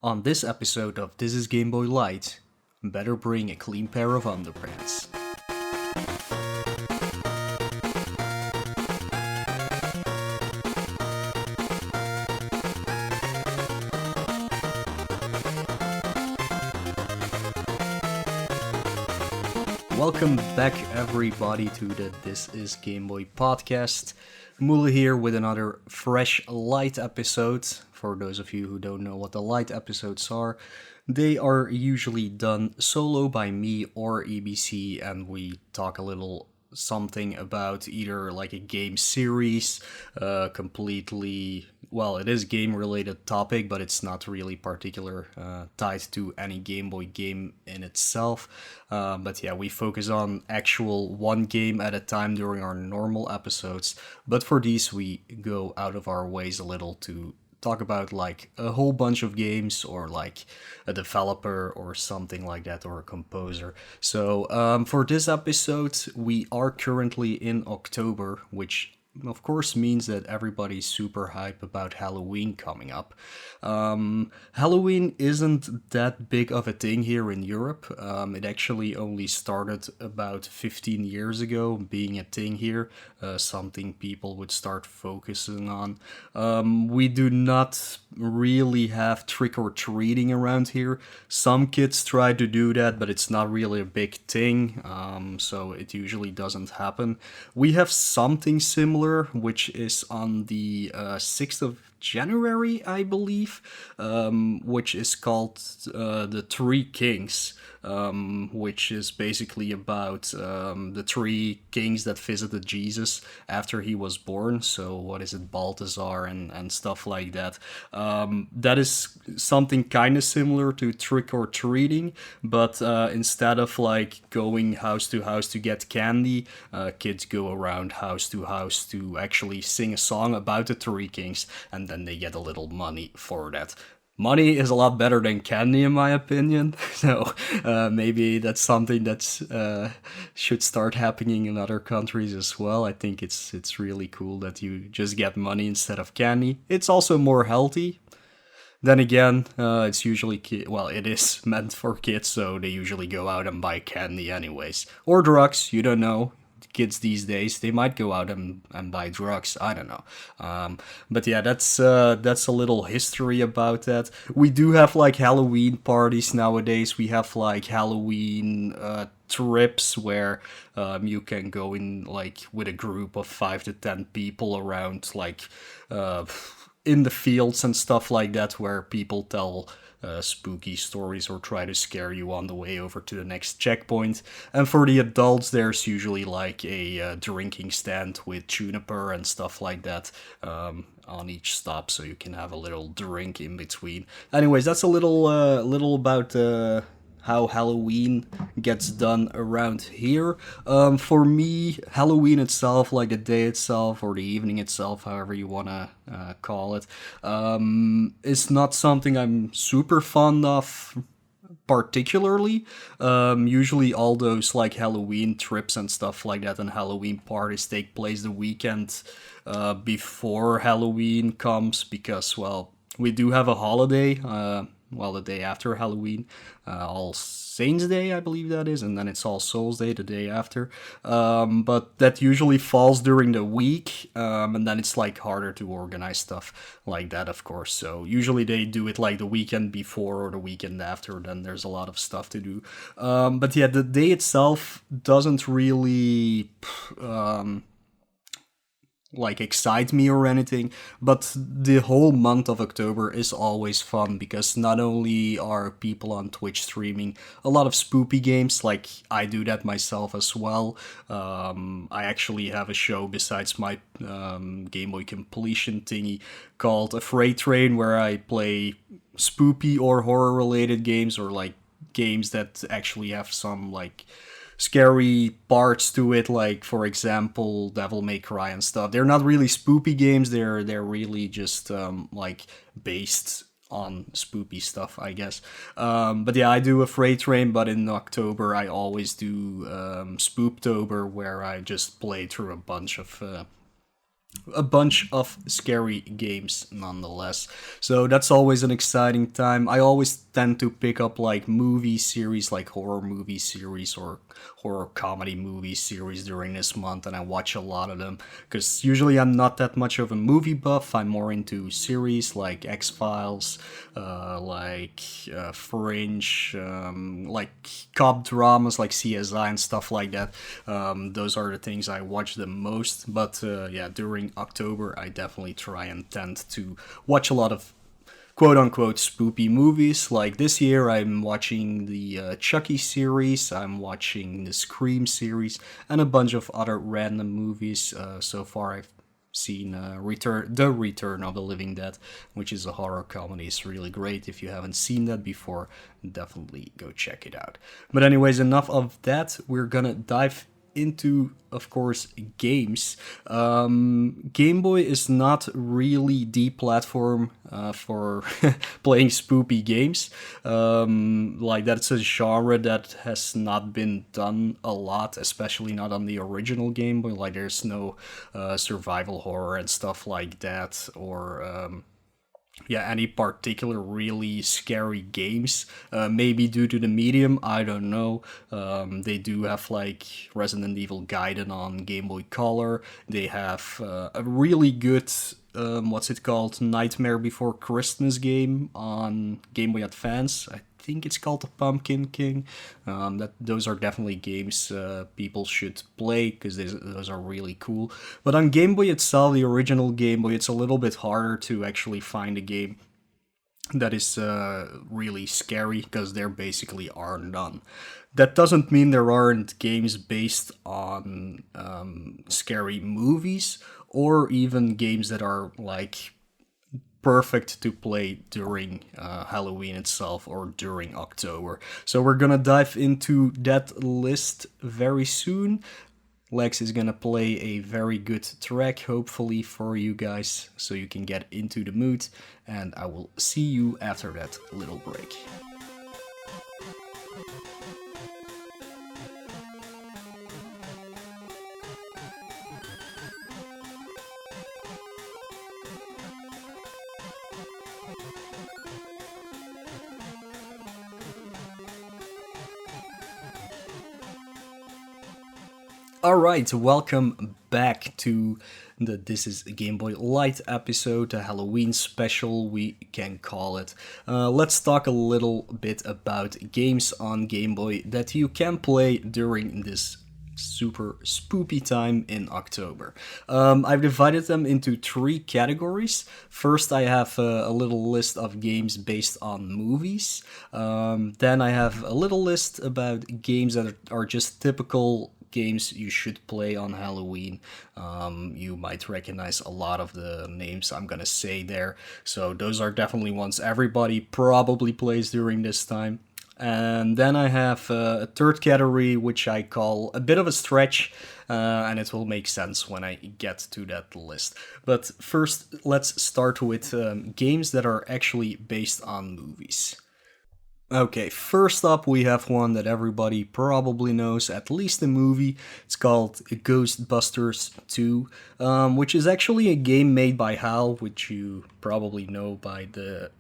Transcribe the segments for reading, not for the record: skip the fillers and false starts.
On this episode of This is Game Boy Lite, better bring a clean pair of underpants. Welcome back everybody to the This is Game Boy podcast. Mule here with another fresh light episode. For those of you who don't know what the light episodes are, they are usually done solo by me or EBC, and we talk a little something about either like a game series, completely, well, it is game related topic, but it's not really particular tied to any Game Boy game in itself. But yeah, we focus on actual one game at a time during our normal episodes, but for these we go out of our ways a little to talk about like a whole bunch of games or like a developer or something like that, or a composer. So for this episode, we are currently in October, which of course means that everybody's super hype about Halloween coming up. Halloween isn't that big of a thing here in Europe. It actually only started about 15 years ago being a thing here, something people would start focusing on. We do not really have trick-or-treating around here. Some kids try to do that, but it's not really a big thing, so it usually doesn't happen. We have something similar, which is on the 6th of January, I believe, which is called the Three Kings, which is basically about the three kings that visited Jesus after he was born. So what is it, Balthazar and stuff like that. That is something kind of similar to trick or treating, but instead of like going house to house to get candy, kids go around house to house to actually sing a song about the three kings, and then they get a little money for that. Money is a lot better than candy, in my opinion. So maybe that's something that's should start happening in other countries as well. I think it's really cool that you just get money instead of candy. It's also more healthy. Then again, it's usually it is meant for kids, so they usually go out and buy candy anyways, or drugs. You don't know. Kids these days, they might go out and buy drugs. I don't know. But yeah, that's a little history about that. We do have like Halloween parties nowadays. We have like Halloween trips where you can go in like with a group of 5 to 10 people around like in the fields and stuff like that, where people tell spooky stories or try to scare you on the way over to the next checkpoint. And for the adults, there's usually like a drinking stand with juniper and stuff like that on each stop, so you can have a little drink in between. Anyways, that's a little about how Halloween gets done around here. For me, Halloween itself, like the day itself or the evening itself, however you want to call it, is not something I'm super fond of particularly. Usually all those like Halloween trips and stuff like that and Halloween parties take place the weekend before Halloween comes, because, well, we do have a holiday, the day after Halloween, All Saints Day, I believe that is, and then it's All Souls Day the day after. But that usually falls during the week, and then it's like harder to organize stuff like that, of course. So usually they do it like the weekend before or the weekend after, then there's a lot of stuff to do. But yeah, the day itself doesn't really like excite me or anything, but the whole month of October is always fun, because not only are people on Twitch streaming a lot of spoopy games, like I do that myself as well. I actually have a show besides my Game Boy completion thingy called Afraid Train, where I play spoopy or horror related games, or like games that actually have some like scary parts to it, like for example Devil May Cry and stuff. They're not really spoopy games, they're really just like based on spoopy stuff, I guess. But yeah, I do Afraid Train, but in October I always do Spooptober, where I just play through a bunch of a bunch of scary games nonetheless. So that's always an exciting time. I always tend to pick up like movie series, like horror movie series or horror comedy movie series during this month, and I watch a lot of them because usually I'm not that much of a movie buff. I'm more into series like X Files, Fringe, like cop dramas like CSI and stuff like that. Those are the things I watch the most. But yeah, during October, I definitely try and tend to watch a lot of quote unquote spoopy movies. Like this year, I'm watching the Chucky series, I'm watching the Scream series, and a bunch of other random movies. So far, I've seen The Return of the Living Dead, which is a horror comedy. It's really great. If you haven't seen that before, definitely go check it out. But anyways, enough of that. We're gonna dive into, of course, games. Game Boy is not really the platform for playing spoopy games. Like that's a genre that has not been done a lot, especially not on the original Game Boy. Like there's no survival horror and stuff like that, or yeah, any particular really scary games. Maybe due to the medium, I don't know. They do have like Resident Evil Gaiden on Game Boy Color. They have a really good what's it called, Nightmare Before Christmas game on Game Boy Advance. I think it's called the Pumpkin King. Those are definitely games people should play because those are really cool. But on Game Boy itself, the original Game Boy, it's a little bit harder to actually find a game that is really scary because there basically are none. That doesn't mean there aren't games based on scary movies or even games that are like perfect to play during Halloween itself or during October. So we're gonna dive into that list very soon. Lex is gonna play a very good track, hopefully for you guys, so you can get into the mood, and I will see you after that little break. Alright, welcome back to the This is Game Boy Lite episode, a Halloween special we can call it. Let's talk a little bit about games on Game Boy that you can play during this super spoopy time in October. I've divided them into three categories. First, I have a little list of games based on movies. Then I have a little list about games that are just typical games you should play on Halloween. You might recognize a lot of the names I'm gonna say there. So those are definitely ones everybody probably plays during this time. And then I have a third category, which I call a bit of a stretch, and it will make sense when I get to that list. But first, let's start with games that are actually based on movies. Okay, first up we have one that everybody probably knows, at least the movie. It's called Ghostbusters 2, which is actually a game made by HAL, which you probably know by the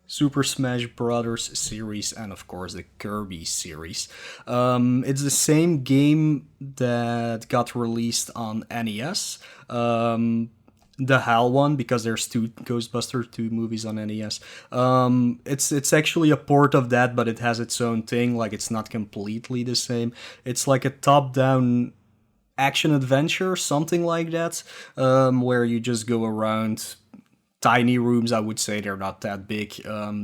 Super Smash Bros. Series and of course the Kirby series. It's the same game that got released on NES. The HAL one, because there's two Ghostbusters 2 movies on NES. It's actually a port of that, but it has its own thing. Like it's not completely the same. It's like a top-down action adventure, something like that, where you just go around tiny rooms. I would say they're not that big,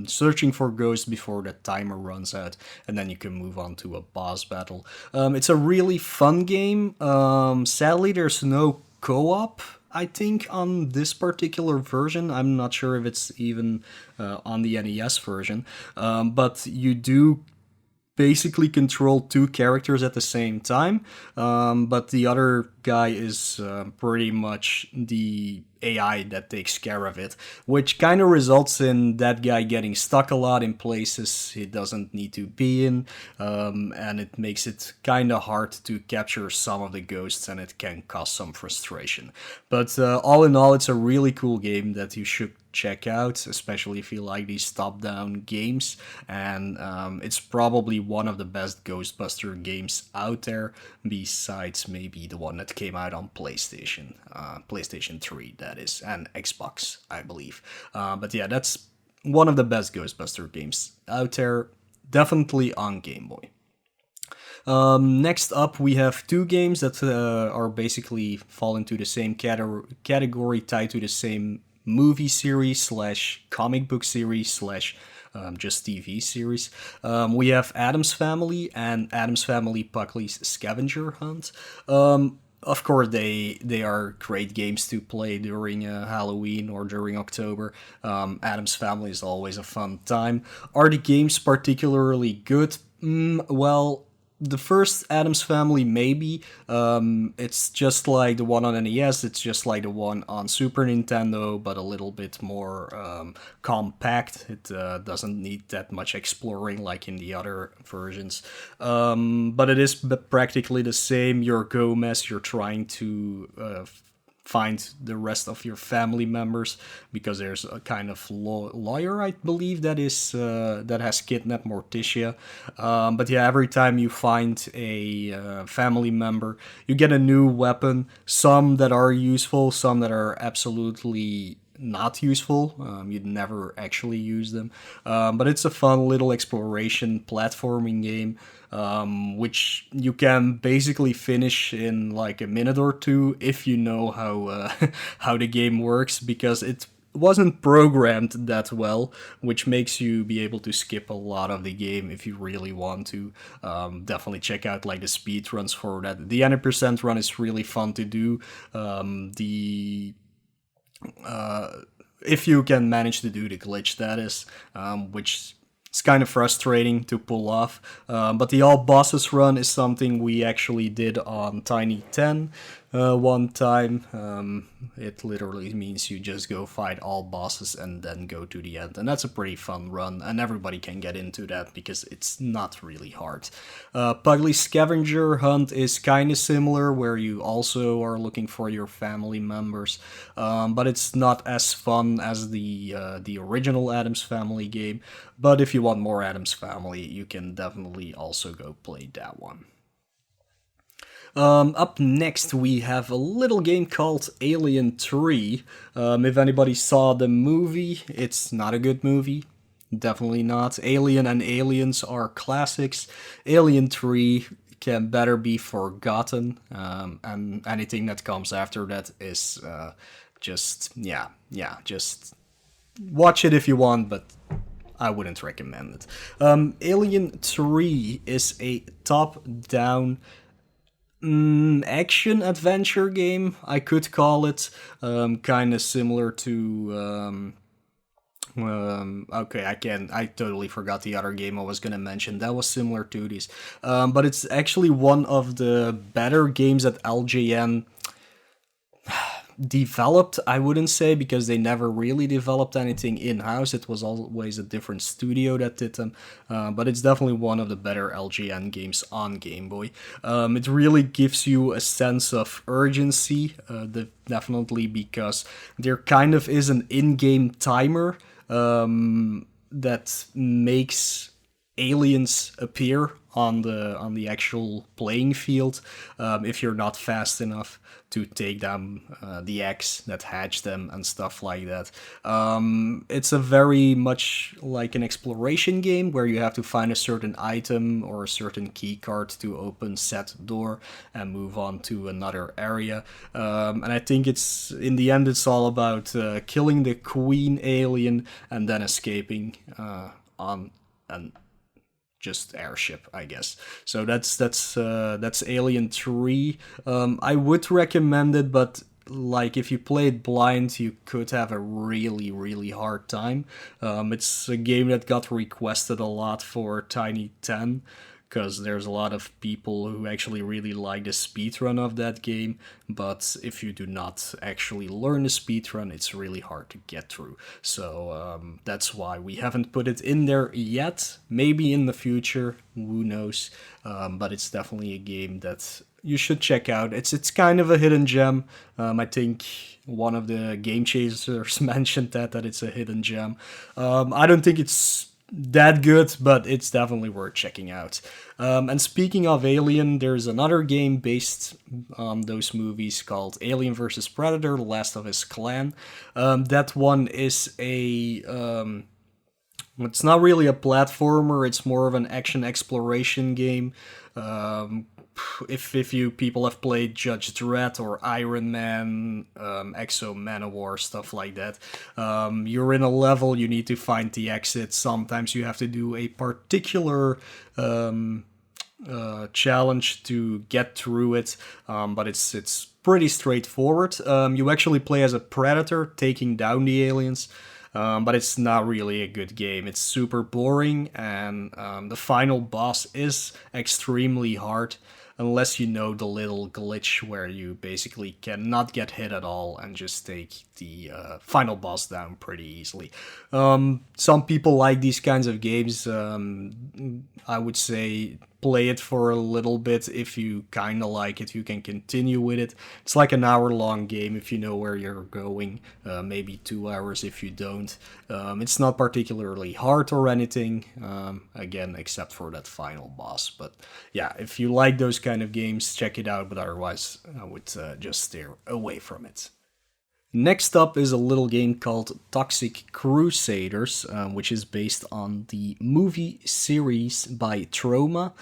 searching for ghosts before the timer runs out, and then you can move on to a boss battle. It's a really fun game. Sadly, there's no co-op, I think, on this particular version. I'm not sure if it's even on the NES version, but you do basically control two characters at the same time, but the other guy is pretty much the AI that takes care of it, which kind of results in that guy getting stuck a lot in places he doesn't need to be in, and it makes it kind of hard to capture some of the ghosts, and it can cause some frustration. But all in all, it's a really cool game that you should check out, especially if you like these top-down games, and it's probably one of the best Ghostbuster games out there, besides maybe the one that came out on PlayStation 3, that is, and Xbox, I believe. But yeah, that's one of the best Ghostbuster games out there, definitely on Game Boy. Next up, we have two games that are basically fall into the same category, tied to the same movie series slash comic book series slash just TV series. We have Addams Family and Addams Family Buckley's Scavenger Hunt. Of course, they are great games to play during Halloween or during October. Addams Family is always a fun time. Are the games particularly good? Well, the first Addams Family, maybe. It's just like the one on NES, it's just like the one on Super Nintendo, but a little bit more compact. It doesn't need that much exploring like in the other versions. But it is practically the same. You're Gomez, you're trying to find the rest of your family members, because there's a kind of lawyer, I believe, that is that has kidnapped Morticia. But yeah, every time you find a family member, you get a new weapon. Some that are useful, some that are absolutely not useful. You'd never actually use them. But it's a fun little exploration platforming game, which you can basically finish in like a minute or two if you know how how the game works, because it wasn't programmed that well, which makes you be able to skip a lot of the game if you really want to. Definitely check out like the speed runs for that. The 100% run is really fun to do. If you can manage to do the glitch, that is, which is kind of frustrating to pull off. But the all bosses run is something we actually did on Tiny 10 one time. It literally means you just go fight all bosses and then go to the end. And that's a pretty fun run, and everybody can get into that because it's not really hard. Pugly's Scavenger Hunt is kind of similar, where you also are looking for your family members, but it's not as fun as the original Addams Family game. But if you want more Addams Family, you can definitely also go play that one. Up next, we have a little game called Alien 3. If anybody saw the movie, it's not a good movie. Definitely not. Alien and Aliens are classics. Alien 3 can better be forgotten, and anything that comes after that is just watch it if you want, but I wouldn't recommend it. Alien 3 is a top-down action adventure game, I could call it. Kind of similar to okay, I totally forgot the other game I was gonna mention that was similar to these, but it's actually one of the better games that LJN developed. I wouldn't say, because they never really developed anything in-house. It was always a different studio that did them, but it's definitely one of the better LGN games on Game Boy. It really gives you a sense of urgency, definitely, because there kind of is an in-game timer that makes aliens appear on the actual playing field if you're not fast enough to take down the eggs that hatch them and stuff like that. It's a very much like an exploration game where you have to find a certain item or a certain key card to open said door and move on to another area. And I think it's in the end it's all about killing the queen alien and then escaping on an just airship, I guess. So that's Alien 3. I would recommend it, but like if you play it blind, you could have a really, really hard time. It's a game that got requested a lot for Tiny 10, because there's a lot of people who actually really like the speedrun of that game, but if you do not actually learn the speedrun, it's really hard to get through. So that's why we haven't put it in there yet. Maybe in the future, who knows, but it's definitely a game that you should check out. It's kind of a hidden gem. I think one of the game chasers mentioned that it's a hidden gem. I don't think it's that good, but it's definitely worth checking out. And speaking of Alien, there's another game based on those movies called Alien vs. Predator: The Last of Us Clan. That one is it's not really a platformer, it's more of an action exploration game. If you people have played Judge Dredd or Iron Man, Exo Manowar, stuff like that, you're in a level, you need to find the exit. Sometimes you have to do a particular challenge to get through it, but it's pretty straightforward. You actually play as a predator taking down the aliens. But it's not really a good game. It's super boring, and the final boss is extremely hard, unless you know the little glitch where you basically cannot get hit at all and just take the final boss down pretty easily. Some people like these kinds of games. I would say play it for a little bit. If you kind of like it, you can continue with it. It's like an hour-long game if you know where you're going, maybe 2 hours if you don't. It's not particularly hard or anything, again, except for that final boss. But yeah, if you like those kind of games, check it out, but otherwise I would just steer away from it. Next up is a little game called Toxic Crusaders, which is based on the movie series by Troma,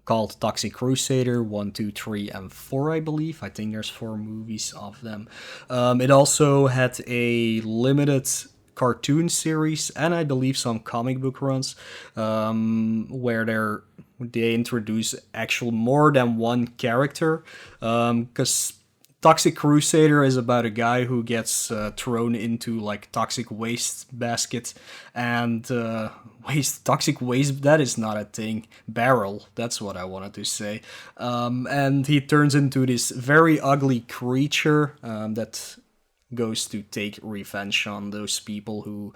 called Toxic Crusader 1, 2, 3, and 4, I believe. I think there's 4 movies of them. It also had a limited cartoon series and I believe some comic book runs, where they introduce actual more than one character, because Toxic Crusader is about a guy who gets thrown into like toxic waste basket and toxic waste, that is not a thing, barrel, that's what I wanted to say. And he turns into this very ugly creature that goes to take revenge on those people who,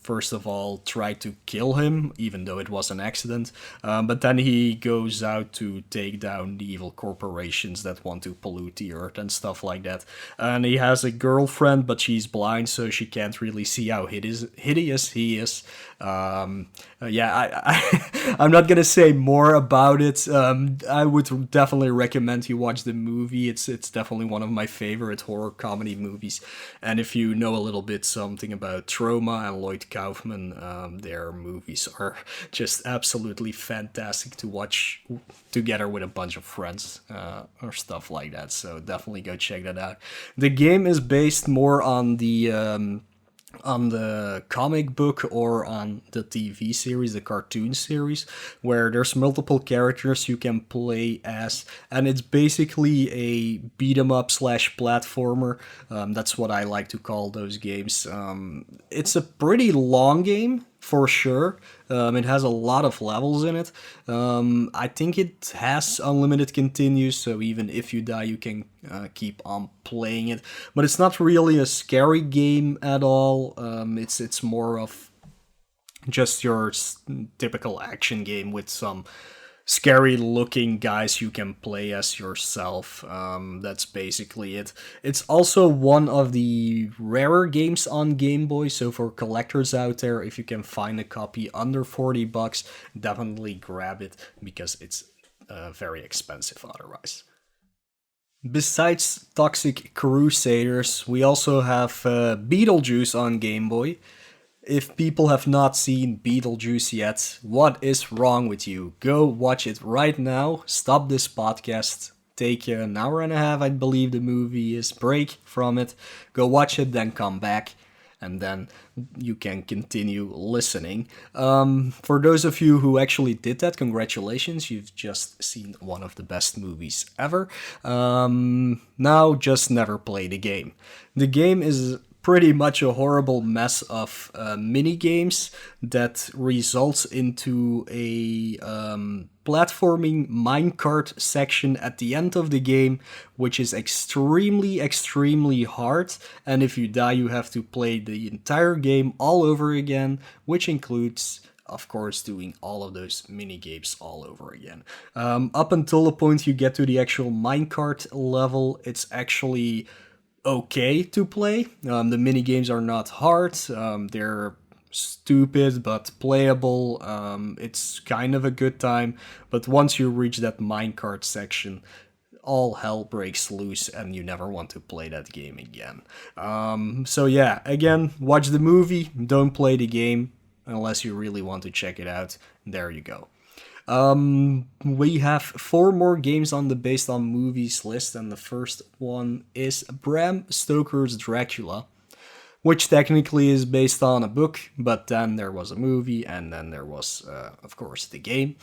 first of all, tried to kill him, even though it was an accident. But then he goes out to take down the evil corporations that want to pollute the earth and stuff like that. And he has a girlfriend, but she's blind, so she can't really see how hideous he is. I'm not gonna say more about it. I would definitely recommend you watch the movie. It's definitely one of my favorite horror comedy movies. And if you know a little bit something about Troma and Lloyd Kaufman, their movies are just absolutely fantastic to watch together with a bunch of friends or stuff like that. So definitely go check that out. The game is based more on the comic book or on the TV series, the cartoon series, where there's multiple characters you can play as, and it's basically a beat 'em up / platformer. That's what I like to call those games. It's a pretty long game, for sure. It has a lot of levels in it. I think it has unlimited continues, so even if you die, you can keep on playing it. But it's not really a scary game at all. It's more of just your typical action game with some scary looking guys you can play as yourself. That's basically it. It's also one of the rarer games on Game Boy, so for collectors out there, if you can find a copy under $40, definitely grab it, because it's very expensive otherwise. Besides Toxic Crusaders, we also have Beetlejuice on Game Boy. If people have not seen Beetlejuice yet, what is wrong with you? Go watch it right now. Stop this podcast. Take an hour and a half, I believe the movie is. Break from it. Go watch it, then come back. And then you can continue listening. For those of you who actually did that, congratulations. You've just seen one of the best movies ever. Now, just never play the game. The game is pretty much a horrible mess of mini games that results into a platforming minecart section at the end of the game, which is extremely hard. And if you die, you have to play the entire game all over again, which includes, of course, doing all of those mini games all over again. Up until the point you get to the actual minecart level, it's actually okay to play. The mini games are not hard. They're stupid but playable. It's kind of a good time. But once you reach that minecart section, all hell breaks loose and you never want to play that game again. So yeah, again, watch the movie. Don't play the game unless you really want to check it out. There you go. We have 4 more games on the based on movies list, and the first one is Bram Stoker's Dracula, which technically is based on a book, but then there was a movie, and then there was, of course, the game.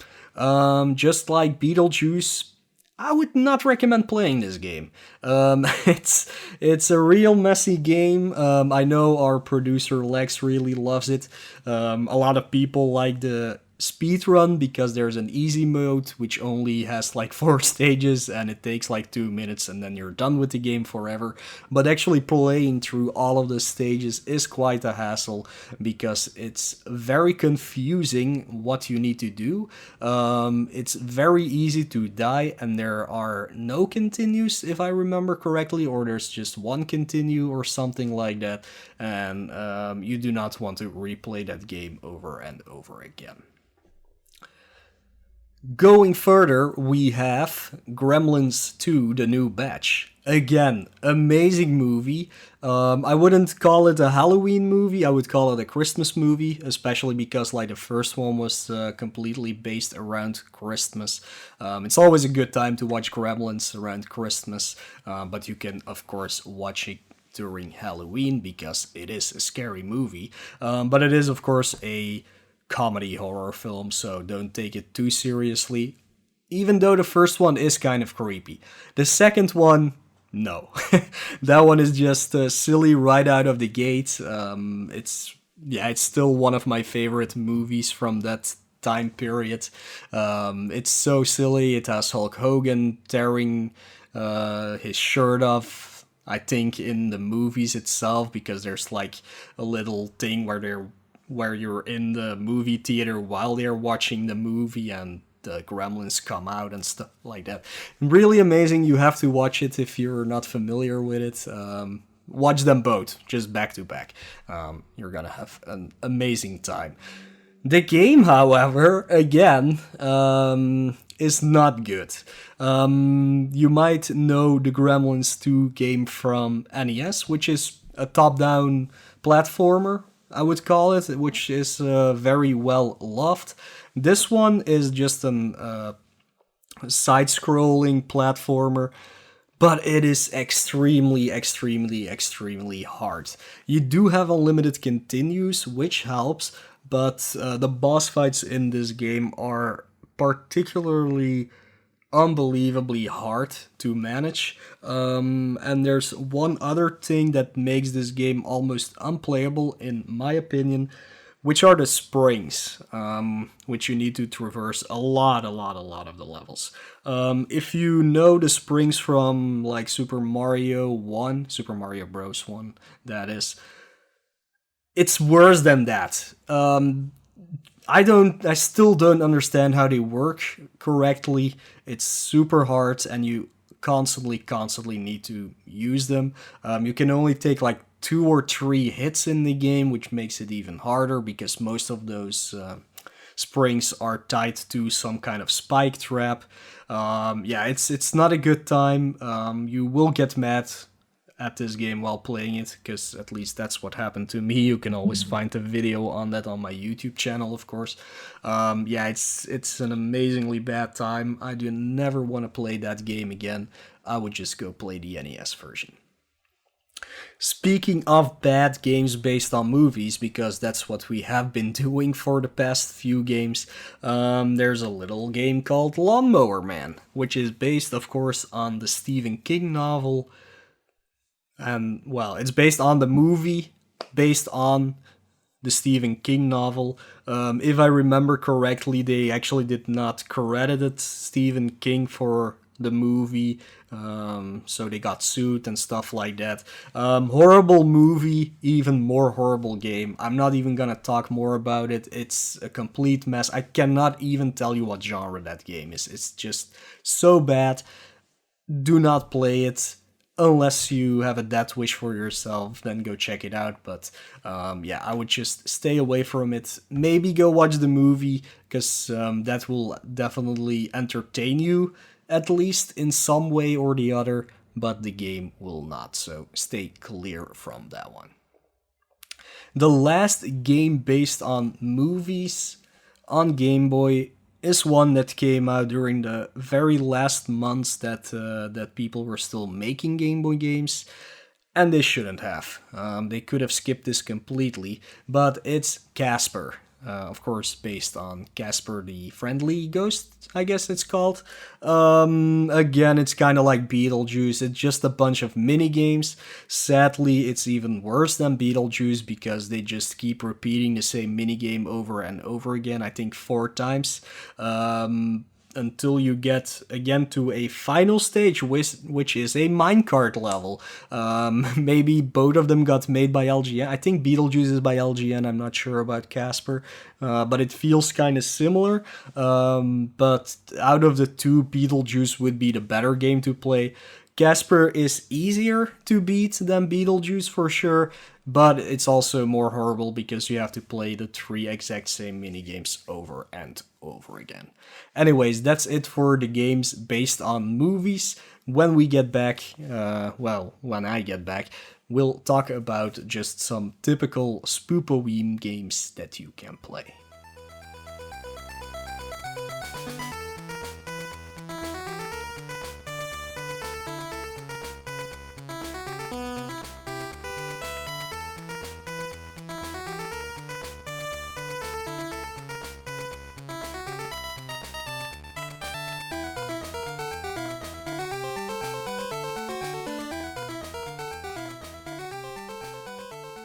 Just like Beetlejuice, I would not recommend playing this game. It's a real messy game. I know our producer Lex really loves it. A lot of people like the speedrun because there's an easy mode which only has like 4 stages and it takes like 2 minutes and then you're done with the game forever. But actually playing through all of the stages is quite a hassle because it's very confusing what you need to do. It's very easy to die and there are no continues if I remember correctly, or there's just one continue or something like that, and you do not want to replay that game over and over again. Going further, we have Gremlins 2, The New Batch. Again, amazing movie. I wouldn't call it a Halloween movie, I would call it a Christmas movie, especially because like the first one was completely based around Christmas. It's always a good time to watch Gremlins around Christmas, but you can of course watch it during Halloween because it is a scary movie. But it is of course a comedy horror film, so don't take it too seriously, even though the first one is kind of creepy. The second one, no. That one is just silly right out of the gate. It's still one of my favorite movies from that time period. It's so silly. It has Hulk Hogan tearing his shirt off, I think, in the movies itself, because there's like a little thing where you're in the movie theater while they're watching the movie and the gremlins come out and stuff like that. Really amazing. You have to watch it if you're not familiar with it. Watch them both, just back to back. You're gonna have an amazing time. The game, however, again, is not good. You might know the Gremlins 2 game from NES, which is a top-down platformer, I would call it, which is very well loved. This one is just an side-scrolling platformer, but it is extremely hard. You do have unlimited continues, which helps, but the boss fights in this game are particularly unbelievably hard to manage. And there's one other thing that makes this game almost unplayable, in my opinion, which are the springs, which you need to traverse a lot of the levels. If you know the springs from like Super Mario Bros. 1, that is, it's worse than that. I still don't understand how they work correctly. It's super hard and you constantly need to use them. You can only take like 2 or 3 hits in the game, which makes it even harder because most of those springs are tied to some kind of spike trap. It's not a good time. You will get mad at this game while playing it, because at least that's what happened to me. You can always find a video on that on my YouTube channel, of course. It's an amazingly bad time. I do never want to play that game again. I would just go play the NES version. Speaking of bad games based on movies, because that's what we have been doing for the past few games, there's a little game called Lawnmower Man, which is based, of course, on the Stephen King novel And well, it's based on the movie, based on the Stephen King novel. If I remember correctly, they actually did not credited Stephen King for the movie, so they got sued and stuff like that. Horrible movie, even more horrible game. I'm not even gonna talk more about it. It's a complete mess. I cannot even tell you what genre that game is. It's just so bad. Do not play it unless you have a death wish for yourself. Then go check it out. But yeah, I would just stay away from it. Maybe go watch the movie, because that will definitely entertain you, at least in some way or the other, but the game will not, so stay clear from that one. The last game based on movies on Game Boy is one that came out during the very last months that people were still making Game Boy games, and they shouldn't have. They could have skipped this completely, but it's Casper. Of course, based on Casper the Friendly Ghost, I guess it's called. Again, it's kind of like Beetlejuice. It's just a bunch of mini games. Sadly, it's even worse than Beetlejuice because they just keep repeating the same mini game over and over again. I think 4 times. Until you get again to a final stage, which is a minecart level. Maybe both of them got made by LGN. I think Beetlejuice is by LGN. I'm not sure about Casper, but it feels kind of similar. But out of the two, Beetlejuice would be the better game to play. Casper is easier to beat than Beetlejuice for sure, but it's also more horrible because you have to play the 3 exact same minigames over and over again. Anyways, that's it for the games based on movies. When we get back, when I get back, we'll talk about just some typical Spoopaween games that you can play.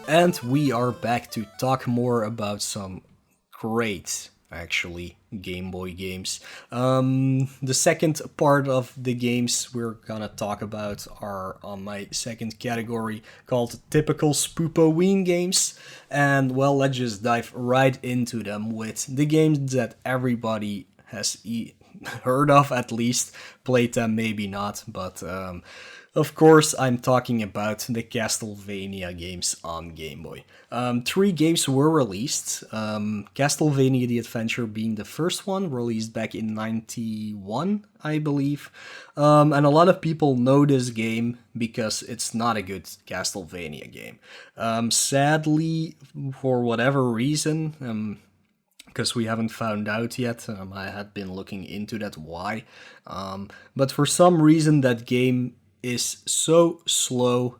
And we are back to talk more about some great, actually, Game Boy games. The second part of the games we're gonna talk about are on my second category called typical Spoopaween games. And well, let's just dive right into them with the games that everybody has heard of, at least, played them, maybe not, but of course, I'm talking about the Castlevania games on Game Boy. 3 games were released, Castlevania The Adventure being the first one, released back in 91, I believe. And a lot of people know this game because it's not a good Castlevania game. Sadly, for whatever reason, because we haven't found out yet. I had been looking into that why. But for some reason, that game is so slow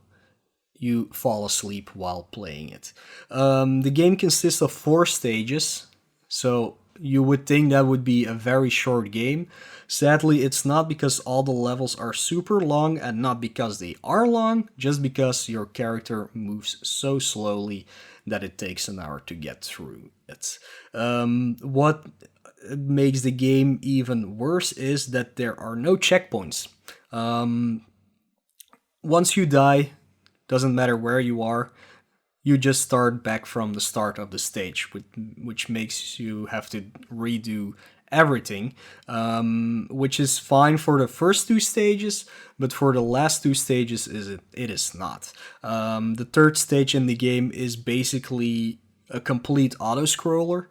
you fall asleep while playing it. The game consists of 4 stages, so you would think that would be a very short game. Sadly, it's not, because all the levels are super long, and not because they are long, just because your character moves so slowly that it takes an hour to get through it. What makes the game even worse is that there are no checkpoints. Once you die, doesn't matter where you are, you just start back from the start of the stage, which makes you have to redo everything, which is fine for the first 2 stages, but for the last 2 stages, it is not. The third stage in the game is basically a complete auto-scroller.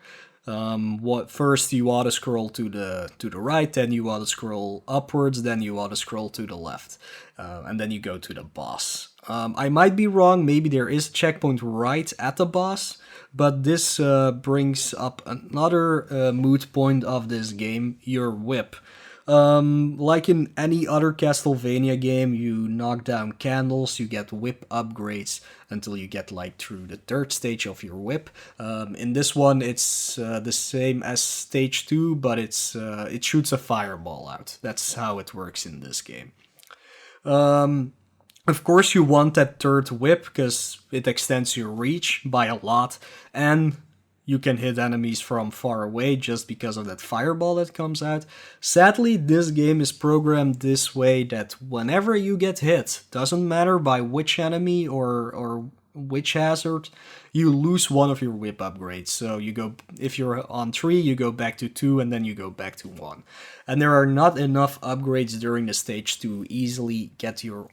First you auto scroll to the right, then you auto scroll upwards, then you auto scroll to the left, and then you go to the boss. I might be wrong, maybe there is a checkpoint right at the boss, but this brings up another moot point of this game: your whip. Like in any other Castlevania game, you knock down candles, you get whip upgrades until you get like through the third stage of your whip. In this one, it's the same as stage 2, but it shoots a fireball out. That's how it works in this game. Of course, you want that third whip because it extends your reach by a lot, and you can hit enemies from far away just because of that fireball that comes out. Sadly, this game is programmed this way that whenever you get hit, doesn't matter by which enemy or which hazard, you lose one of your whip upgrades. So you go, if you're on 3, you go back to 2, and then you go back to 1. And there are not enough upgrades during the stage to easily get your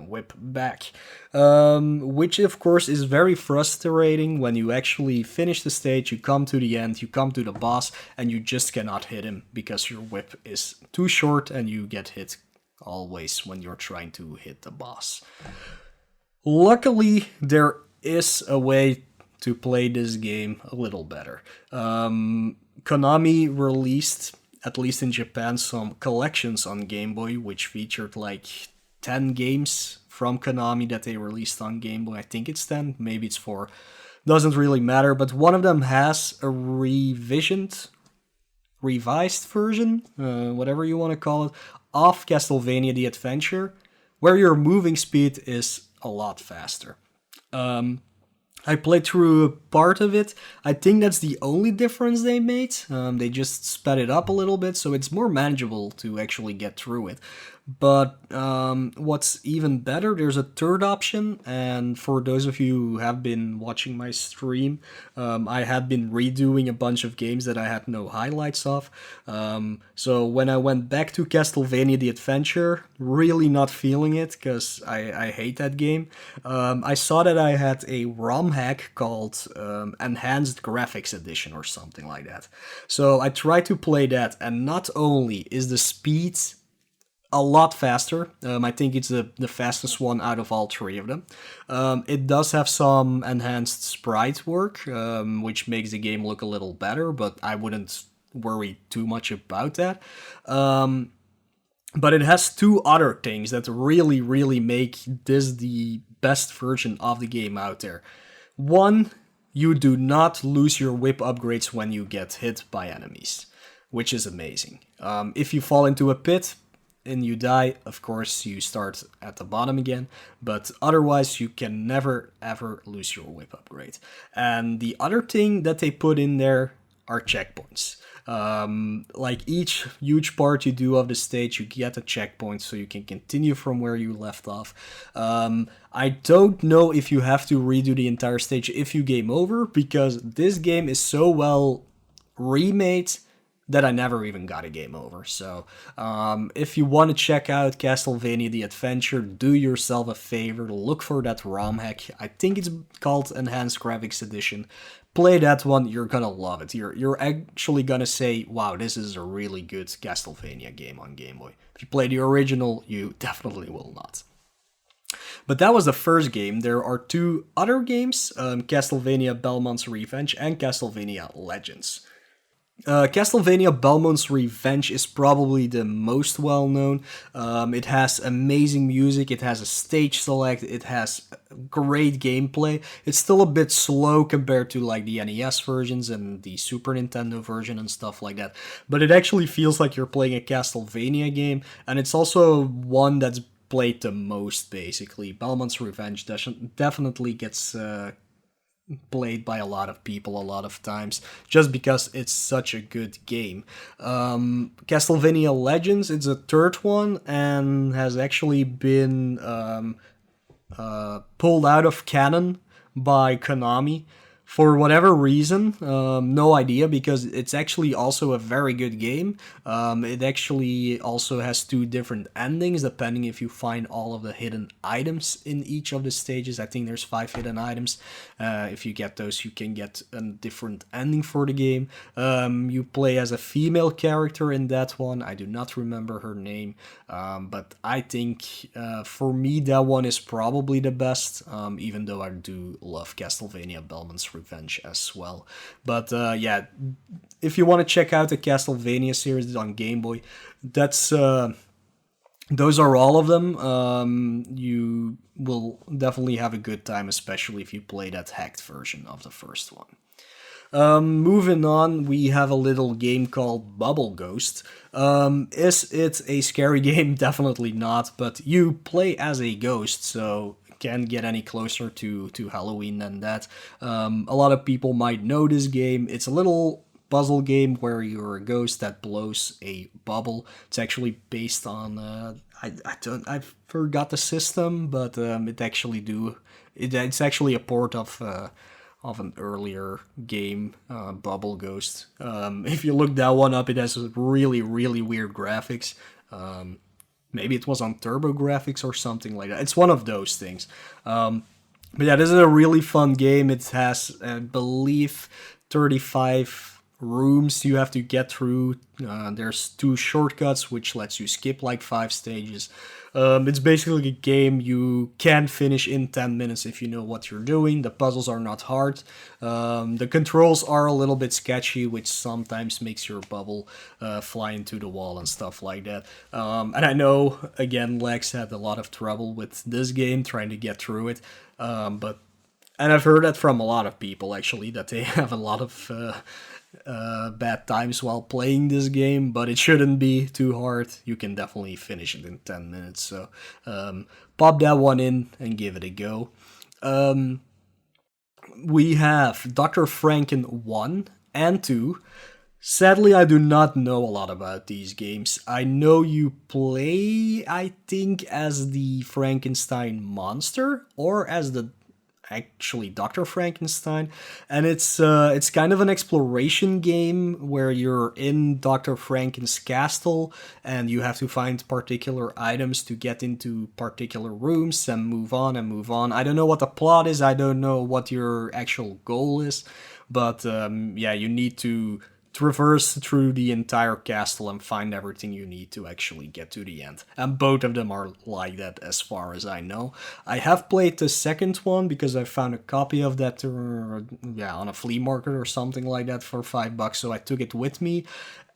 whip back, which of course is very frustrating when you actually finish the stage, you come to the end, you come to the boss, and you just cannot hit him because your whip is too short and you get hit always when you're trying to hit the boss. Luckily, there is a way to play this game a little better. Konami released, at least in Japan, some collections on Game Boy, which featured like 10 games from Konami that they released on Game Boy. I think it's 10, maybe it's 4. Doesn't really matter, but one of them has a revised version, whatever you want to call it, of Castlevania The Adventure, where your moving speed is a lot faster. I played through a part of it. I think that's the only difference they made. They just sped it up a little bit, so it's more manageable to actually get through it. But what's even better, there's a third option, and for those of you who have been watching my stream, I had been redoing a bunch of games that I had no highlights of. So when I went back to Castlevania The Adventure, really not feeling it, because I hate that game, I saw that I had a ROM hack called Enhanced Graphics Edition or something like that. So I tried to play that, and not only is the speed a lot faster. I think it's the fastest one out of all 3 of them. It does have some enhanced sprite work, which makes the game look a little better, but I wouldn't worry too much about that. But it has 2 other things that really, really make this the best version of the game out there. One, you do not lose your whip upgrades when you get hit by enemies, which is amazing. If you fall into a pit and you die, of course you start at the bottom again, but otherwise you can never ever lose your whip upgrade. And the other thing that they put in there are checkpoints. Like each huge part you do of the stage, you get a checkpoint so you can continue from where you left off. I don't know if you have to redo the entire stage if you game over, because this game is so well remade that I never even got a game over. So if you want to check out Castlevania The Adventure, do yourself a favor, look for that ROM hack. I think it's called Enhanced Graphics Edition. Play that one, you're gonna love it. You're actually gonna say, wow, this is a really good Castlevania game on Game Boy. If you play the original, you definitely will not. But that was the first game. There are 2 other games, Castlevania Belmont's Revenge and Castlevania Legends. Castlevania Belmont's Revenge is probably the most well known. It has amazing music, it has a stage select, it has great gameplay. It's still a bit slow compared to like the NES versions and the Super Nintendo version and stuff like that, but it actually feels like you're playing a Castlevania game, and it's also one that's played the most basically. Belmont's Revenge definitely gets played by a lot of people a lot of times just because it's such a good game. Castlevania Legends, it's a third one and has actually been pulled out of canon by Konami for whatever reason. No idea, because it's actually also a very good game. It actually also has 2 different endings depending if you find all of the hidden items in each of the stages. I think there's 5 hidden items. If you get those, you can get a different ending for the game. You play as a female character in that one. I do not remember her name, but I think for me that one is probably the best, even though I do love Castlevania Belmont's Revenge as well. But yeah, if you want to check out the Castlevania series on Game Boy, that's those are all of them. You will definitely have a good time, especially if you play that hacked version of the first one. Moving on, we have a little game called Bubble Ghost. Is it a scary game? Definitely not, but you play as a ghost, so can't get any closer to Halloween than that. A lot of people might know this game. It's a little puzzle game where you're a ghost that blows a bubble. It's actually based on I forgot the system, but it's actually a port of an earlier game, Bubble Ghost. If you look that one up, it has really really weird graphics. Maybe it was on TurboGrafx or something like that. It's one of those things. But yeah, this is a really fun game. It has, I believe, 35 rooms you have to get through. There's 2 shortcuts, which lets you skip like 5 stages. It's basically a game you can finish in 10 minutes if you know what you're doing. The puzzles are not hard. The controls are a little bit sketchy, which sometimes makes your bubble fly into the wall and stuff like that. And I know, again, Lex had a lot of trouble with this game, trying to get through it. And I've heard that from a lot of people, actually, that they have a lot of bad times while playing this game, but it shouldn't be too hard. You can definitely finish it in 10 minutes, so pop that one in and give it a go. We have Dr. Franken 1 and 2. Sadly, I do not know a lot about these games. I know you play, I think, as the Frankenstein monster, or as the actually Dr. Frankenstein, and it's kind of an exploration game where you're in Dr. Franken's castle and you have to find particular items to get into particular rooms and move on and move on. I don't know what the plot is, I don't know what your actual goal is, but yeah, you need to traverse through the entire castle and find everything you need to actually get to the end. And both of them are like that as far as I know. I have played the second one because I found a copy of that on a flea market or something like that for $5, so I took it with me.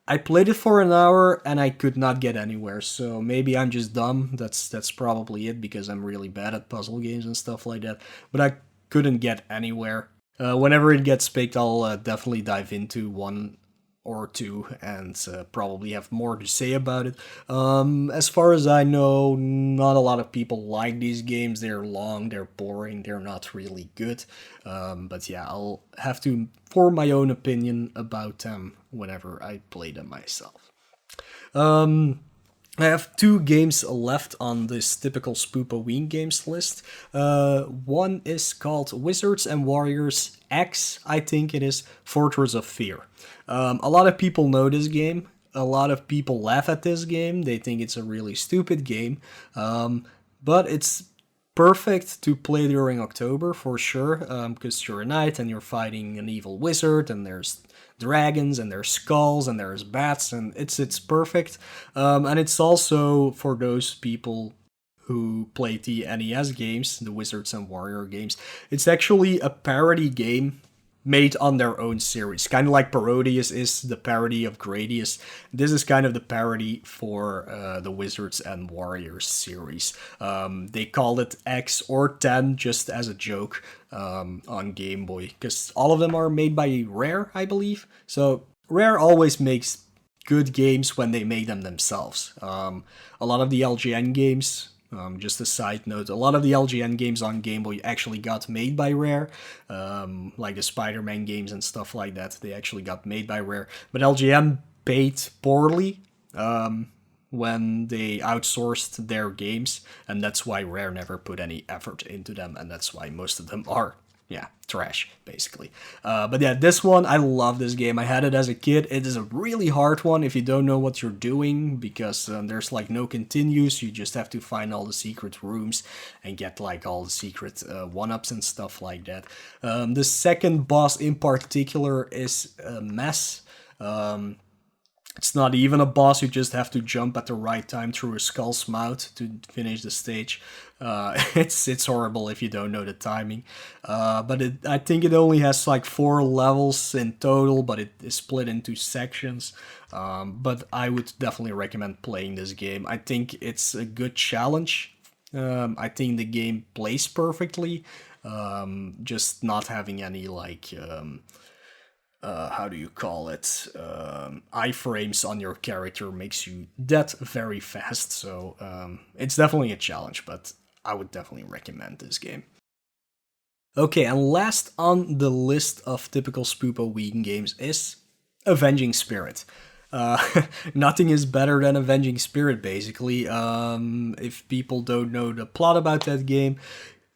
I played it for an hour and I could not get anywhere, so maybe I'm just dumb. That's probably it, because I'm really bad at puzzle games and stuff like that. But I couldn't get anywhere. Whenever it gets picked, I'll definitely dive into one or 2 and probably have more to say about it. As far as I know, not a lot of people like these games. They're long, they're boring, they're not really good. But yeah, I'll have to form my own opinion about them whenever I play them myself. I have 2 games left on this typical Spoopoween games list. One is called Wizards and Warriors X, I think it is, Fortress of Fear. A lot of people know this game. A lot of people laugh at this game. They think it's a really stupid game. But it's perfect to play during October for sure, because you're a knight and you're fighting an evil wizard, and there's dragons and there's skulls and there's bats, and it's perfect. And it's also for those people who play the NES games, the Wizards and Warrior games. It's actually a parody game made on their own series. Kind of like Parodius is the parody of Gradius. This is kind of the parody for the Wizards and Warriors series. They called it X or 10 just as a joke on Game Boy, because all of them are made by Rare, I believe. So Rare always makes good games when they make them themselves. A lot of the LGN games, just a side note, a lot of the LGN games on Game Boy actually got made by Rare, like the Spider-Man games and stuff like that. They actually got made by Rare, but LGN paid poorly when they outsourced their games, and that's why Rare never put any effort into them, and that's why most of them are trash, basically. But yeah, this one, I love this game. I had it as a kid. It is a really hard one if you don't know what you're doing, because there's like no continues. You just have to find all the secret rooms and get like all the secret one-ups and stuff like that. The second boss in particular is a mess. It's not even a boss, you just have to jump at the right time through a skull's mouth to finish the stage. It's horrible if you don't know the timing. But I think it only has like 4 levels in total, but it is split into sections. But I would definitely recommend playing this game. I think it's a good challenge. I think the game plays perfectly. Just not having any like how do you call it, iframes on your character makes you dead very fast. So it's definitely a challenge, but I would definitely recommend this game. Okay, and last on the list of typical Spoopo Weekend games is Avenging Spirit. Uh, Nothing is better than Avenging Spirit, basically. If people don't know the plot about that game,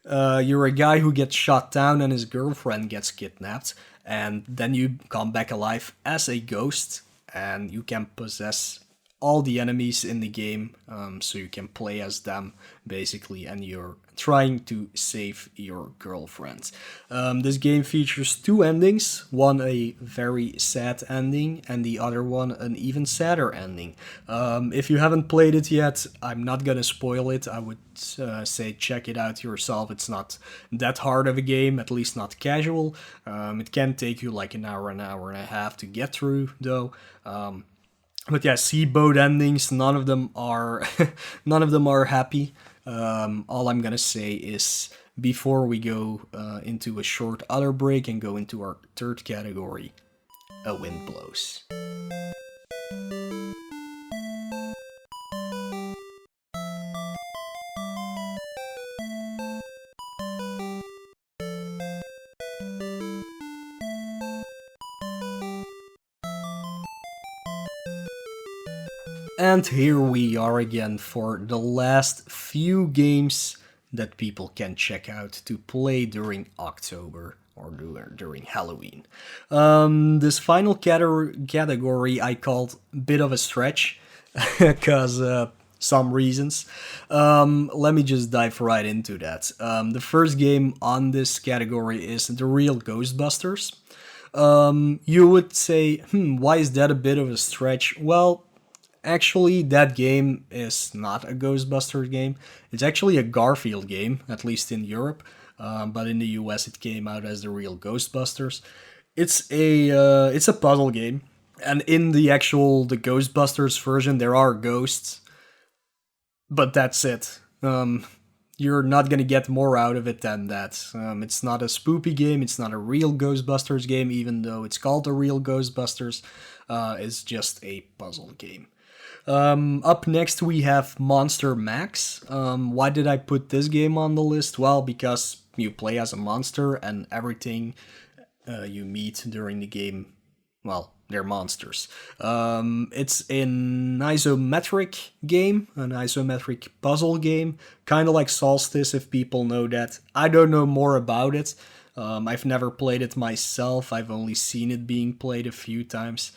you're a guy who gets shot down and his girlfriend gets kidnapped, and then you come back alive as a ghost, and you can possess all the enemies in the game, so you can play as them basically, and you're trying to save your girlfriend. This game features two endings, one a very sad ending and the other one an even sadder ending. If you haven't played it yet, I'm not gonna spoil it. I would say check it out yourself. It's not that hard of a game, at least not casual. It can take you like an hour and a half to get through though. But yeah, see both endings. None of them are, none of them are happy. All I'm gonna say is before we go into a short other break and go into our third category, A Wind Blows. And here we are again for the last few games that people can check out to play during October or during Halloween. This final category I called Bit of a Stretch because some reasons. Let me just dive right into that. The first game on this category is The Real Ghostbusters. You would say, why is that a bit of a stretch? Well, actually, that game is not a Ghostbusters game. It's actually a Garfield game, at least in Europe. But in the US, it came out as The Real Ghostbusters. It's a puzzle game, and in the Ghostbusters version, there are ghosts, but that's it. You're not gonna get more out of it than that. It's not a spoopy game. It's not a real Ghostbusters game, even though it's called The Real Ghostbusters. It's just a puzzle game. Up next we have Monster Max. Why did I put this game on the list? Well, because you play as a monster and everything you meet during the game, well, they're monsters. It's an isometric game, an isometric puzzle game, kind of like Solstice, if people know that. I don't know more about it. I've never played it myself. I've only seen it being played a few times.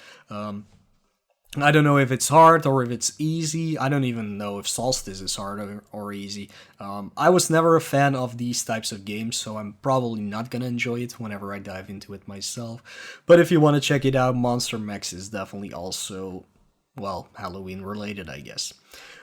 I don't know if it's hard or if it's easy. I don't even know if Solstice is hard or easy. I was never a fan of these types of games, so I'm probably not gonna enjoy it whenever I dive into it myself. But if you want to check it out, Monster Max is definitely also, well, Halloween related, I guess.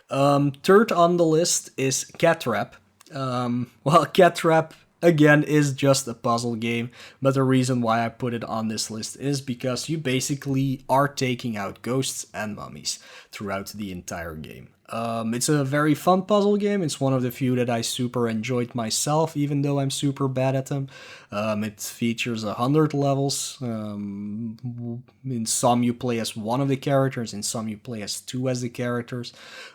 Third on the list is Cat Trap. Cat Trap again is just a puzzle game, but the reason why I put it on this list is because you basically are taking out ghosts and mummies throughout the entire game. It's a very fun puzzle game. It's one of the few that I super enjoyed myself, even though I'm super bad at them. It features 100 levels. In some you play as one of the characters, in some you play as two as the characters.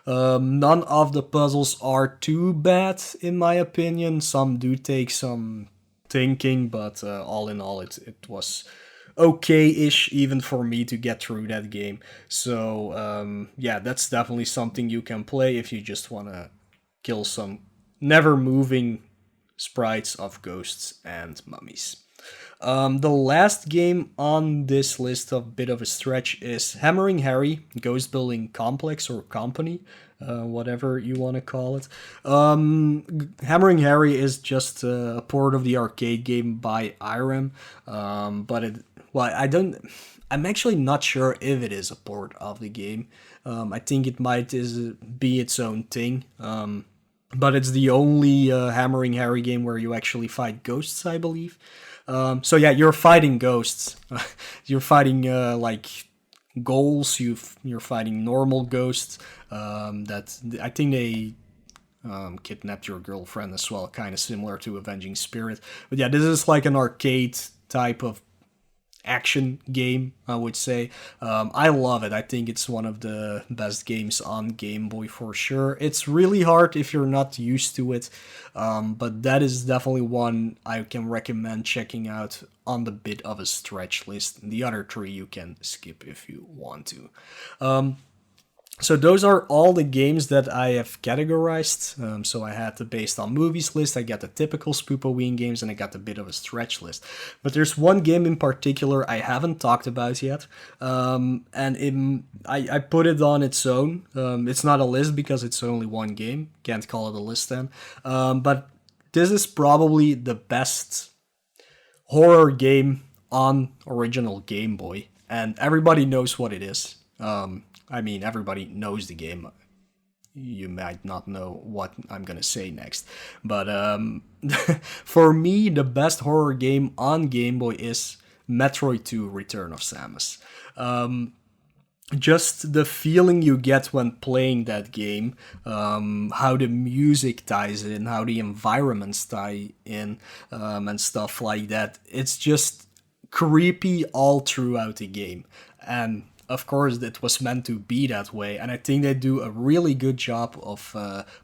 None of the puzzles are too bad, in my opinion. Some do take some thinking, but all in all, it was okay-ish even for me to get through that game. So yeah, that's definitely something you can play if you just want to kill some never moving sprites of ghosts and mummies. The last game on this list of Bit of a Stretch is Hammering Harry Ghost Building Complex or Company, whatever you want to call it. Hammering Harry is just a port of the arcade game by Irem, but I'm actually not sure if it is a port of the game. I think it might be its own thing. But it's the only Hammering Harry game where you actually fight ghosts, I believe. So yeah, you're fighting ghosts. You're fighting like ghouls. You're fighting normal ghosts. That I think they kidnapped your girlfriend as well, kind of similar to Avenging Spirit. But yeah, this is like an arcade type of action game, I would say. I love it. I think it's one of the best games on Game Boy for sure. It's really hard if you're not used to it, but that is definitely one I can recommend checking out on the bit of a stretch list. The other three you can skip if you want to. So those are all the games that I have categorized. So I had the based on movies list, I got the typical Spoopoween games, and I got the bit of a stretch list. But there's one game in particular I haven't talked about yet, I put it on its own. It's not a list because it's only one game. Can't call it a list then. But this is probably the best horror game on original Game Boy, and everybody knows what it is. Everybody knows the game. You might not know what I'm gonna say next. But for me, the best horror game on Game Boy is Metroid 2 Return of Samus. Just the feeling you get when playing that game, how the music ties in, how the environments tie in, and stuff like that. It's just creepy all throughout the game. And of course, it was meant to be that way, and I think they do a really good job of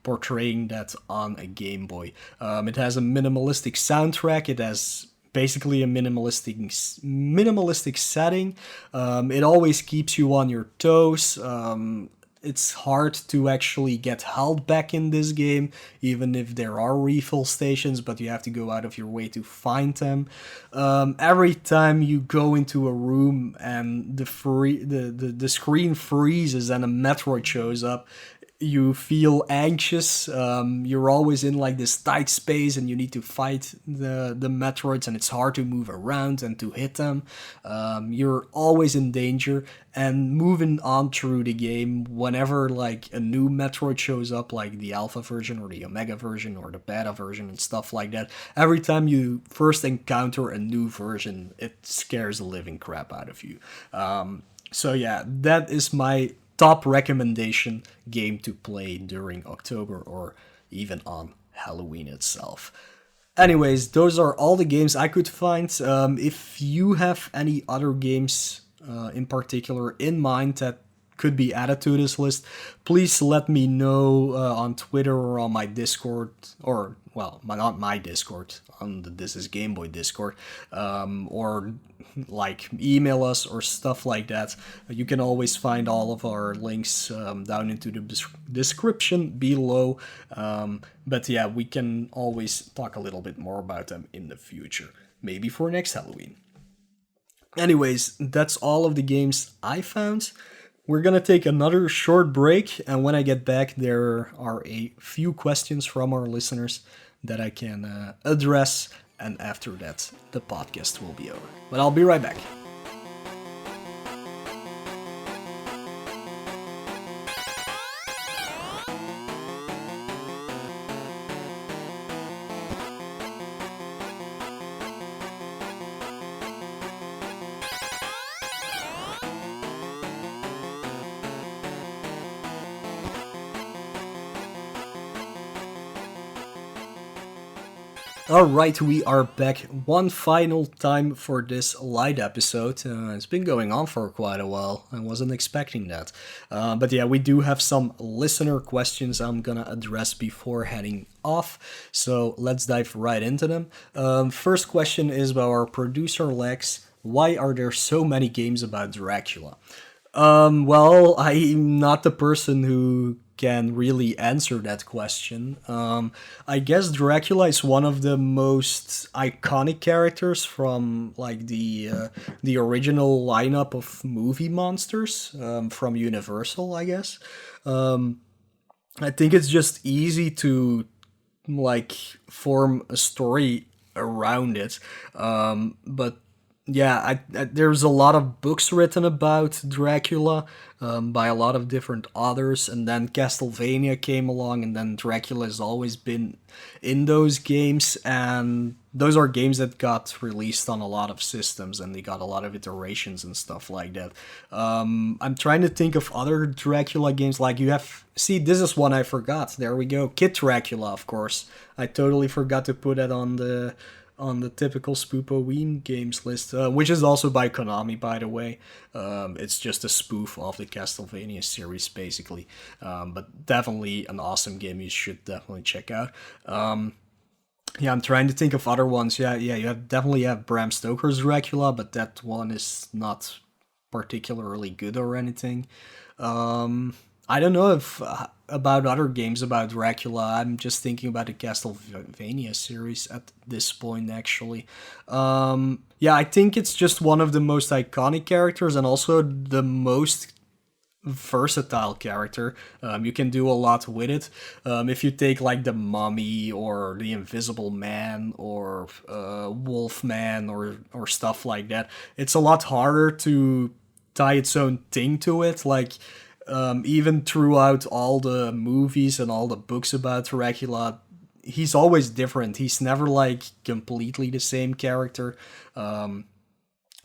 portraying that on a Game Boy. It has a minimalistic soundtrack, it has basically a minimalistic setting. It always keeps you on your toes. It's hard to actually get held back in this game, even if there are refill stations, but you have to go out of your way to find them. Every time you go into a room and the screen freezes and a Metroid shows up, you feel anxious. You're always in like this tight space and you need to fight the Metroids, and it's hard to move around and to hit them. You're always in danger, and moving on through the game, whenever like a new Metroid shows up, like the Alpha version or the Omega version or the Beta version and stuff like that, every time you first encounter a new version, it scares the living crap out of you. So yeah, that is my top recommendation game to play during October or even on Halloween itself. Anyways, those are all the games I could find. If you have any other games in particular in mind that could be added to this list, please let me know on Twitter or on my Discord, or well, not my Discord, on the This Is Game Boy Discord, or like email us or stuff like that. You can always find all of our links down into the description below. But yeah, we can always talk a little bit more about them in the future, maybe for next Halloween. Anyways, that's all of the games I found. We're gonna take another short break, and when I get back, there are a few questions from our listeners that I can address, and after that, the podcast will be over. But I'll be right back. Alright, we are back one final time for this light episode. It's been going on for quite a while. I wasn't expecting that. But yeah, we do have some listener questions I'm gonna address before heading off. So let's dive right into them. First question is about our producer Lex. Why are there so many games about Dracula? Well, I'm not the person who can really answer that question. I guess Dracula is one of the most iconic characters from like the original lineup of movie monsters from Universal, I guess. I think it's just easy to like form a story around it, but yeah, there's a lot of books written about Dracula by a lot of different authors, and then Castlevania came along, and then Dracula has always been in those games, and those are games that got released on a lot of systems, and they got a lot of iterations and stuff like that. I'm trying to think of other Dracula games, like you have... See, this is one I forgot. There we go. Kid Dracula, of course. I totally forgot to put that on on the typical Spoopoween games list, which is also by Konami, by the way. It's just a spoof of the Castlevania series, basically. But definitely an awesome game you should definitely check out. Yeah, I'm trying to think of other ones. Definitely have Bram Stoker's Dracula, but that one is not particularly good or anything. I don't know if about other games about Dracula. I'm just thinking about the Castlevania series at this point, actually. Yeah, I think it's just one of the most iconic characters and also the most versatile character. You can do a lot with it. If you take like the Mummy or the Invisible Man or Wolfman or stuff like that, it's a lot harder to tie its own thing to it. Like even throughout all the movies and all the books about Dracula, he's always different. He's never like completely the same character.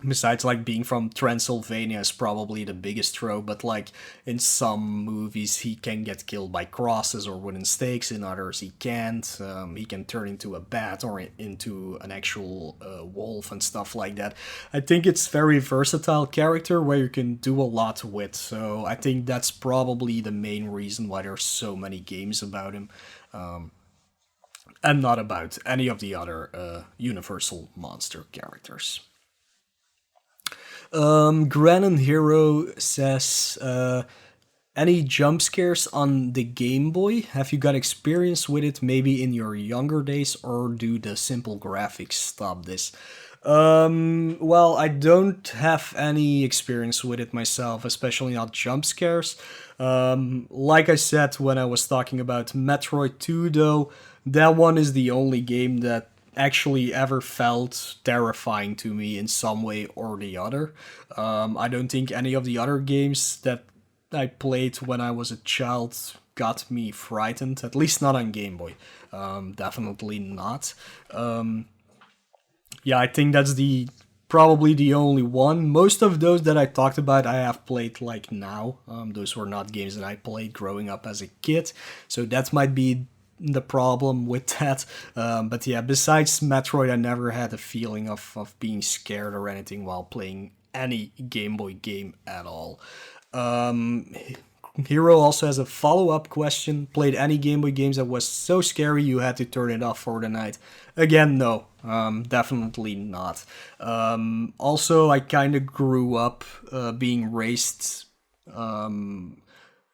Besides like being from Transylvania is probably the biggest trope, but like in some movies he can get killed by crosses or wooden stakes, in others he can't. He can turn into a bat or into an actual wolf and stuff like that. I think it's very versatile character where you can do a lot with, so I think that's probably the main reason why there's so many games about him. And not about any of the other Universal monster characters. Granon Hero says, any jump scares on the Game Boy? Have you got experience with it maybe in your younger days, or do the simple graphics stop this? Well, I don't have any experience with it myself, especially not jump scares. Like I said when I was talking about Metroid 2 though, that one is the only game that actually ever felt terrifying to me in some way or the other. I don't think any of the other games that I played when I was a child got me frightened, at least not on Game Boy. Definitely not. Yeah, I think that's probably the only one. Most of those that I talked about I have played like now. Those were not games that I played growing up as a kid, so that might be the problem with that. But yeah, besides Metroid, I never had a feeling of being scared or anything while playing any Game Boy game at all. Hero also has a follow-up question. Played any Game Boy games that was so scary you had to turn it off for the night? Again, no. Definitely not. Also, I kind of grew up being raised...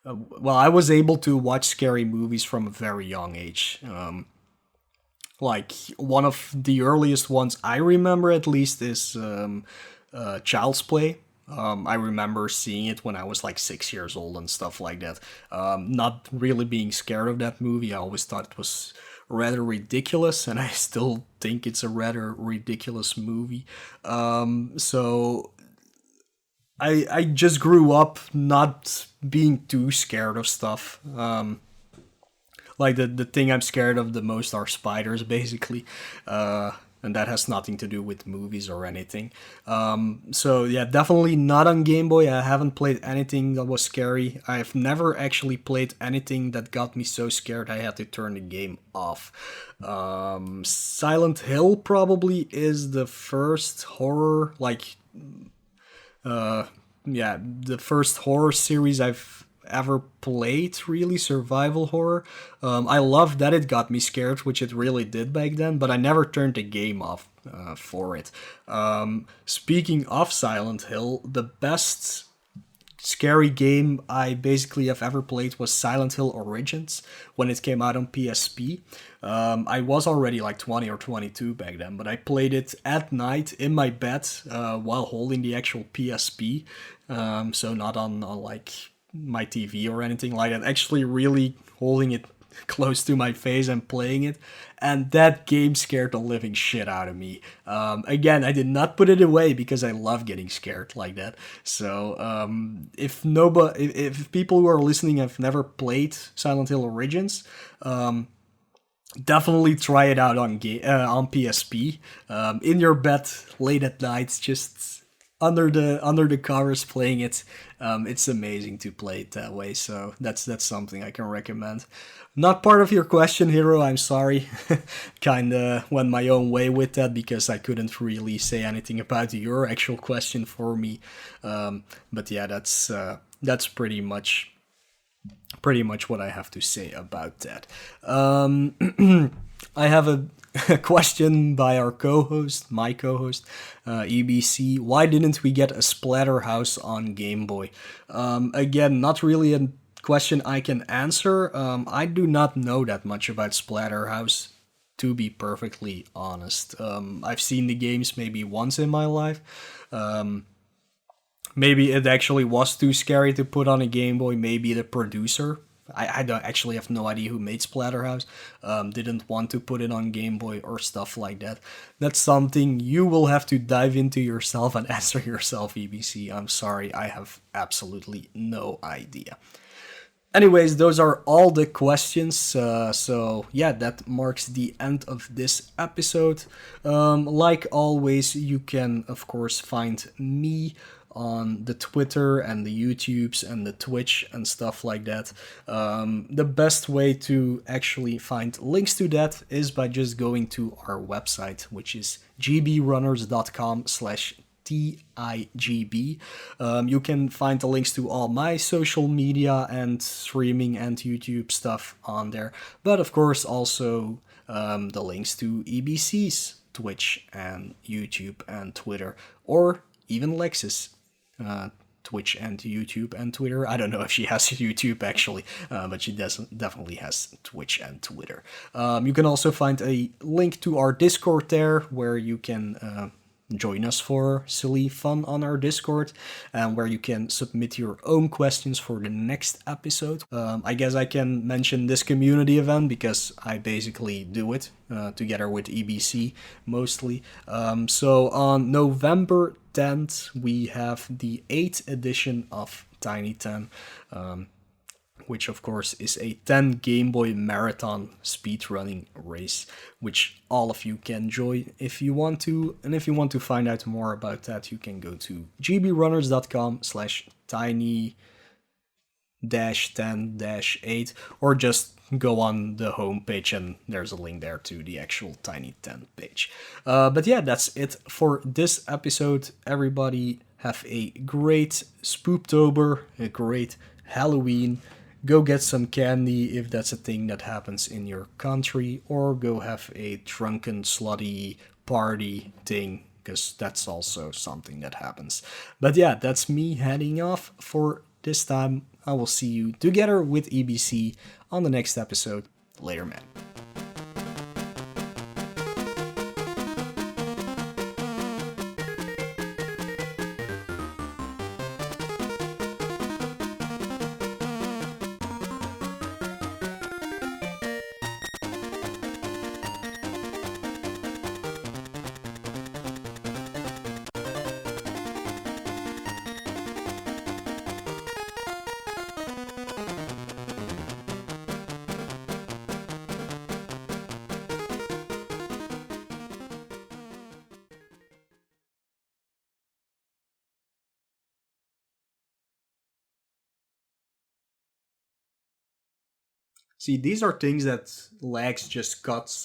well, I was able to watch scary movies from a very young age. Like, one of the earliest ones I remember, at least, is Child's Play. I remember seeing it when I was like 6 years old and stuff like that. Not really being scared of that movie. I always thought it was rather ridiculous, and I still think it's a rather ridiculous movie. So I just grew up not being too scared of stuff. Like the thing I'm scared of the most are spiders, basically. And that has nothing to do with movies or anything. So yeah, definitely not on Game Boy. I haven't played anything that was scary. I've never actually played anything that got me so scared I had to turn the game off. Silent Hill probably is the first horror, like... yeah, the first horror series I've ever played, really, survival horror. I love that it got me scared, which it really did back then, but I never turned the game off for it. Speaking of Silent Hill, the best scary game I basically have ever played was Silent Hill Origins when it came out on PSP. I was already like 20 or 22 back then, but I played it at night in my bed while holding the actual PSP. So not on like my TV or anything like that, actually really holding it close to my face and playing it, and that game scared the living shit out of me. Again, I did not put it away because I love getting scared like that. So if people who are listening have never played Silent Hill Origins, definitely try it out on PSP, in your bed late at night. Just under the covers playing it. It's amazing to play it that way. So that's something I can recommend. Not part of your question, Hero. I'm sorry. Kinda went my own way with that because I couldn't really say anything about your actual question for me. But yeah, that's pretty much what I have to say about that. I have a question by our co-host, my co-host, EBC. Why didn't we get a Splatterhouse on Game Boy? Again, not really a question I can answer. I do not know that much about Splatterhouse, to be perfectly honest. I've seen the games maybe once in my life. Maybe it actually was too scary to put on a Game Boy. Maybe the producer, I don't actually have no idea who made Splatterhouse, didn't want to put it on Game Boy or stuff like that. That's something you will have to dive into yourself and answer yourself, EBC. I'm sorry, I have absolutely no idea. Anyways, those are all the questions. So yeah, that marks the end of this episode. Like always, you can of course find me on the Twitter and the YouTubes and the Twitch and stuff like that. The best way to actually find links to that is by just going to our website, which is gbrunners.com/TiGB. You can find the links to all my social media and streaming and YouTube stuff on there, but of course also the links to EBC's Twitch and YouTube and Twitter, or even Lex's Twitch and YouTube and Twitter. I don't know if she has YouTube actually, but she definitely has Twitch and Twitter. You can also find a link to our Discord there, where you can join us for silly fun on our Discord, and where you can submit your own questions for the next episode. I guess I can mention this community event because I basically do it together with EBC mostly. So on November 10th, we have the 8th edition of Tiny 10. Which of course is a 10 Game Boy Marathon speedrunning race, which all of you can join if you want to. And if you want to find out more about that, you can go to gbrunners.com/tiny-10-8, or just go on the homepage and there's a link there to the actual Tiny 10 page. But yeah, that's it for this episode. Everybody have a great Spooptober, a great Halloween. Go get some candy if that's a thing that happens in your country, or go have a drunken, slutty party thing, because that's also something that happens. But yeah, that's me heading off for this time. I will see you together with EBC on the next episode. Later, man. See, these are things that Lags just cuts